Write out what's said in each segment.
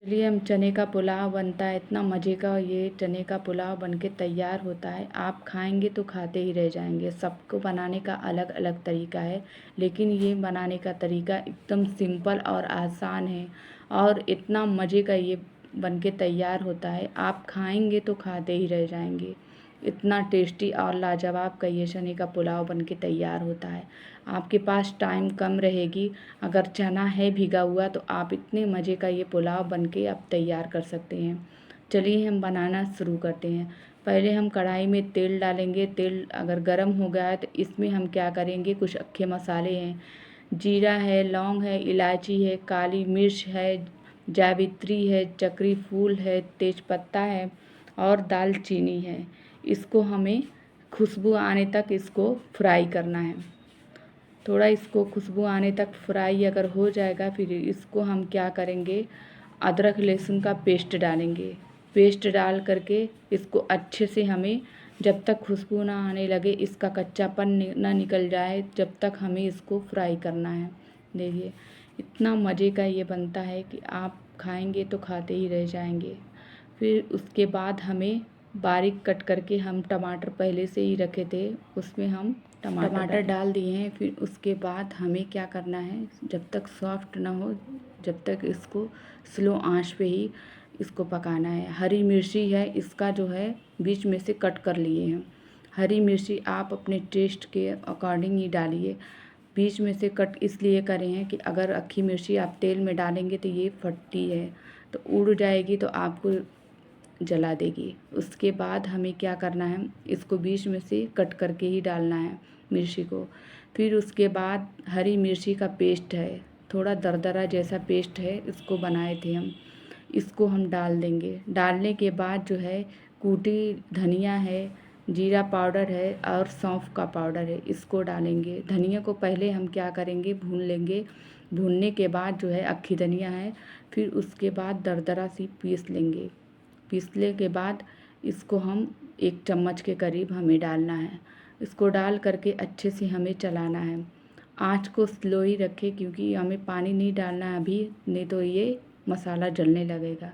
चलिए हम चने का पुलाव बनता है, इतना मज़े का ये चने का पुलाव बनके तैयार होता है। आप खाएंगे तो खाते ही रह जाएंगे। सबको बनाने का अलग अलग तरीका है, लेकिन ये बनाने का तरीका एकदम सिंपल और आसान है और इतना मज़े का ये बनके तैयार होता है। आप खाएंगे तो खाते ही रह जाएंगे। इतना टेस्टी और लाजवाब का ये चने का पुलाव बनके तैयार होता है। आपके पास टाइम कम रहेगी, अगर चना है भिगा हुआ तो आप इतने मज़े का ये पुलाव बनके आप तैयार कर सकते हैं। चलिए हम बनाना शुरू करते हैं। पहले हम कढ़ाई में तेल डालेंगे। तेल अगर गर्म हो गया है तो इसमें हम क्या करेंगे, कुछ अक्खे मसाले हैं, जीरा है, लौंग है, इलायची है, काली मिर्च है, जावित्री है, चक्री फूल है, तेजपत्ता है और दालचीनी है। इसको हमें खुशबू आने तक इसको फ्राई करना है। थोड़ा इसको खुशबू आने तक फ्राई अगर हो जाएगा, फिर इसको हम क्या करेंगे, अदरक लहसुन का पेस्ट डालेंगे। पेस्ट डाल करके इसको अच्छे से हमें, जब तक खुशबू ना आने लगे, इसका कच्चापन ना निकल जाए, जब तक हमें इसको फ्राई करना है। देखिए इतना मज़े का ये बनता है कि आप खाएंगे तो खाते ही रह जाएंगे। फिर उसके बाद हमें बारीक कट करके, हम टमाटर पहले से ही रखे थे, उसमें हम टमाटर डाल दिए हैं। फिर उसके बाद हमें क्या करना है, जब तक सॉफ्ट ना हो, जब तक इसको स्लो आंच पे ही इसको पकाना है। हरी मिर्ची है, इसका जो है बीच में से कट कर लिए हैं। हरी मिर्ची आप अपने टेस्ट के अकॉर्डिंग ही डालिए। बीच में से कट इसलिए करें हैं कि अगर अक्खी मिर्ची आप तेल में डालेंगे तो ये फटती है, तो उड़ जाएगी तो आपको जला देगी। उसके बाद हमें क्या करना है, इसको बीच में से कट करके ही डालना है मिर्ची को। फिर उसके बाद हरी मिर्ची का पेस्ट है, थोड़ा दरदरा जैसा पेस्ट है, इसको बनाए थे हम, इसको हम डाल देंगे। डालने के बाद जो है कूटी धनिया है, जीरा पाउडर है और सौंफ का पाउडर है, इसको डालेंगे। धनिया को पहले हम क्या करेंगे, भून लेंगे। भूनने के बाद जो है अक्खी धनिया है, फिर उसके बाद दरदरा सी पीस लेंगे। पीसने के बाद इसको हम 1 चम्मच के करीब हमें डालना है। इसको डाल करके अच्छे से हमें चलाना है। आँच को स्लो ही रखें, क्योंकि हमें पानी नहीं डालना है अभी, नहीं तो ये मसाला जलने लगेगा।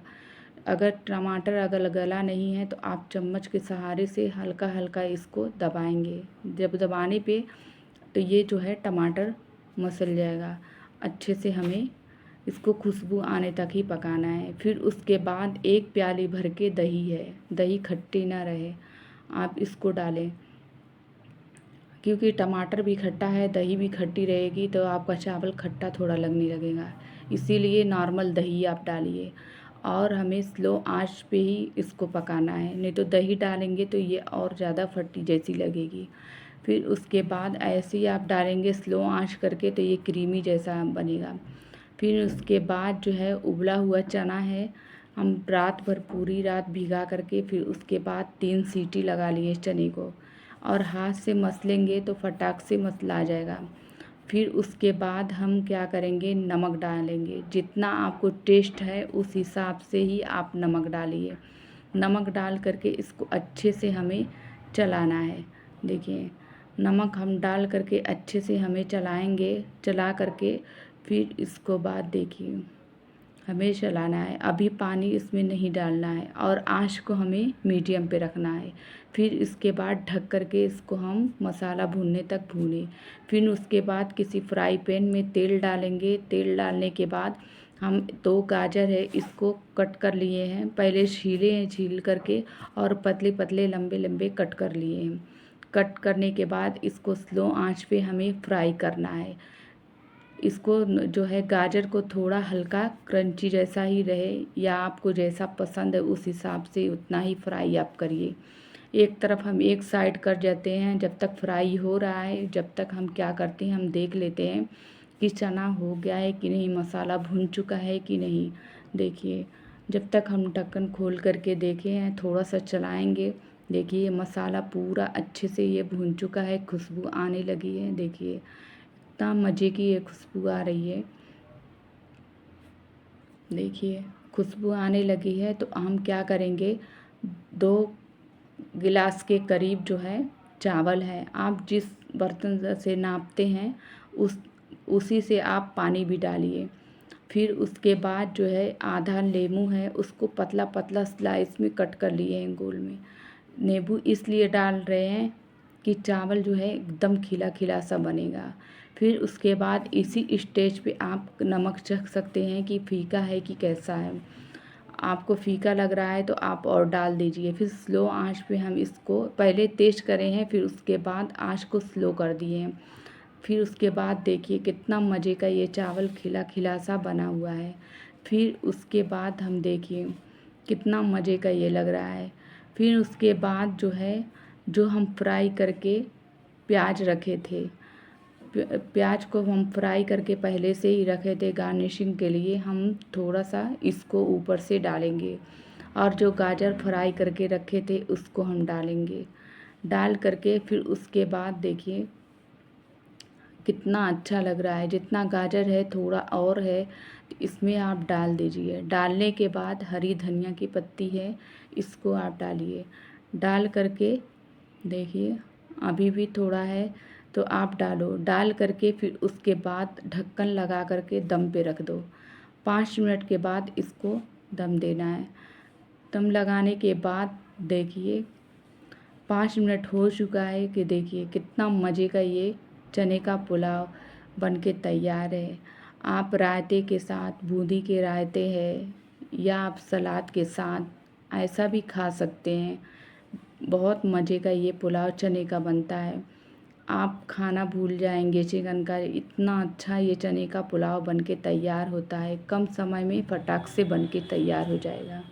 अगर टमाटर अगर गला नहीं है तो आप चम्मच के सहारे से हल्का हल्का इसको दबाएंगे। जब दबाने पे तो ये जो है टमाटर मसल जाएगा। अच्छे से हमें इसको खुशबू आने तक ही पकाना है। फिर उसके बाद 1 प्याली भर के दही है, दही खट्टी ना रहे, आप इसको डालें, क्योंकि टमाटर भी खट्टा है, दही भी खट्टी रहेगी तो आपका चावल खट्टा थोड़ा लगने लगेगा। इसीलिए नॉर्मल दही आप डालिए और हमें स्लो आंच पे ही इसको पकाना है, नहीं तो दही डालेंगे तो ये और ज़्यादा फटी जैसी लगेगी। फिर उसके बाद ऐसे ही आप डालेंगे स्लो आंच करके, तो ये क्रीमी जैसा बनेगा। फिर उसके बाद जो है उबला हुआ चना है, हम रात भर पूरी रात भिगा करके फिर उसके बाद 3 सीटी लगा लिए चने को, और हाथ से मसलेंगे तो फटाक से मसला जाएगा। फिर उसके बाद हम क्या करेंगे, नमक डालेंगे। जितना आपको टेस्ट है उस हिसाब से ही आप नमक डालिए। नमक डाल करके इसको अच्छे से हमें चलाना है। देखिए नमक हम डाल करके अच्छे से हमें चलाएंगे। चला करके फिर इसको बाद देखिए हमें चलाना है, अभी पानी इसमें नहीं डालना है और आँच को हमें मीडियम पे रखना है। फिर इसके बाद ढक करके इसको हम मसाला भूनने तक भूनें। फिर उसके बाद किसी फ्राई पैन में तेल डालेंगे। तेल डालने के बाद हम 2 गाजर है, इसको कट कर लिए हैं, पहले छीले हैं, छील करके और पतले पतले लंबे लंबे कट कर लिए हैं। कट करने के बाद इसको स्लो आंच पे हमें फ्राई करना है। इसको जो है गाजर को थोड़ा हल्का क्रंची जैसा ही रहे, या आपको जैसा पसंद है उस हिसाब से उतना ही फ्राई आप करिए। एक तरफ हम एक साइड कर जाते हैं, जब तक फ्राई हो रहा है, जब तक हम क्या करते हैं, हम देख लेते हैं कि चना हो गया है कि नहीं, मसाला भुन चुका है कि नहीं। देखिए जब तक हम ढक्कन खोल करके देखे हैं, थोड़ा सा चलाएंगे, देखिए मसाला पूरा अच्छे से ये भुन चुका है, खुशबू आने लगी है। देखिए इतना मज़े की ये खुशबू आ रही है। देखिए खुशबू आने लगी है तो हम क्या करेंगे, 2 गिलास के करीब जो है चावल है, आप जिस बर्तन से नापते हैं उसी से आप पानी भी डालिए। फिर उसके बाद जो है आधा नींबू है उसको पतला पतला स्लाइस में कट कर लिए हैं गोल में। नींबू इसलिए डाल रहे हैं कि चावल जो है एकदम खिला खिला सा बनेगा। फिर उसके बाद इसी स्टेज पे आप नमक चख सकते हैं कि फीका है कि कैसा है। आपको फीका लग रहा है तो आप और डाल दीजिए। फिर स्लो आंच पे हम इसको पहले तेज़ करे हैं, फिर उसके बाद आंच को स्लो कर दिए हैं। फिर उसके बाद देखिए कितना मज़े का ये चावल खिला खिला सा बना हुआ है। फिर उसके बाद हम देखिए कितना मज़े का ये लग रहा है। फिर उसके बाद जो है जो हम फ्राई करके प्याज रखे थे, प्याज को हम फ्राई करके पहले से ही रखे थे गार्निशिंग के लिए, हम थोड़ा सा इसको ऊपर से डालेंगे। और जो गाजर फ्राई करके रखे थे उसको हम डालेंगे। डाल करके फिर उसके बाद देखिए कितना अच्छा लग रहा है। जितना गाजर है थोड़ा और है तो इसमें आप डाल दीजिए। डालने के बाद हरी धनिया की पत्ती है इसको आप डालिए। डाल करके देखिए अभी भी थोड़ा है तो आप डालो। डाल करके फिर उसके बाद ढक्कन लगा करके दम पे रख दो। 5 मिनट के बाद इसको दम देना है। दम लगाने के बाद देखिए 5 मिनट हो चुका है कि देखिए कितना मज़े का ये चने का पुलाव बन के तैयार है। आप रायते के साथ, बूंदी के रायते हैं या आप सलाद के साथ ऐसा भी खा सकते हैं। बहुत मज़े का ये पुलाव चने का बनता है। आप खाना भूल जाएंगे चिकन का, इतना अच्छा ये चने का पुलाव बन के तैयार होता है। कम समय में फटाक से बन के तैयार हो जाएगा।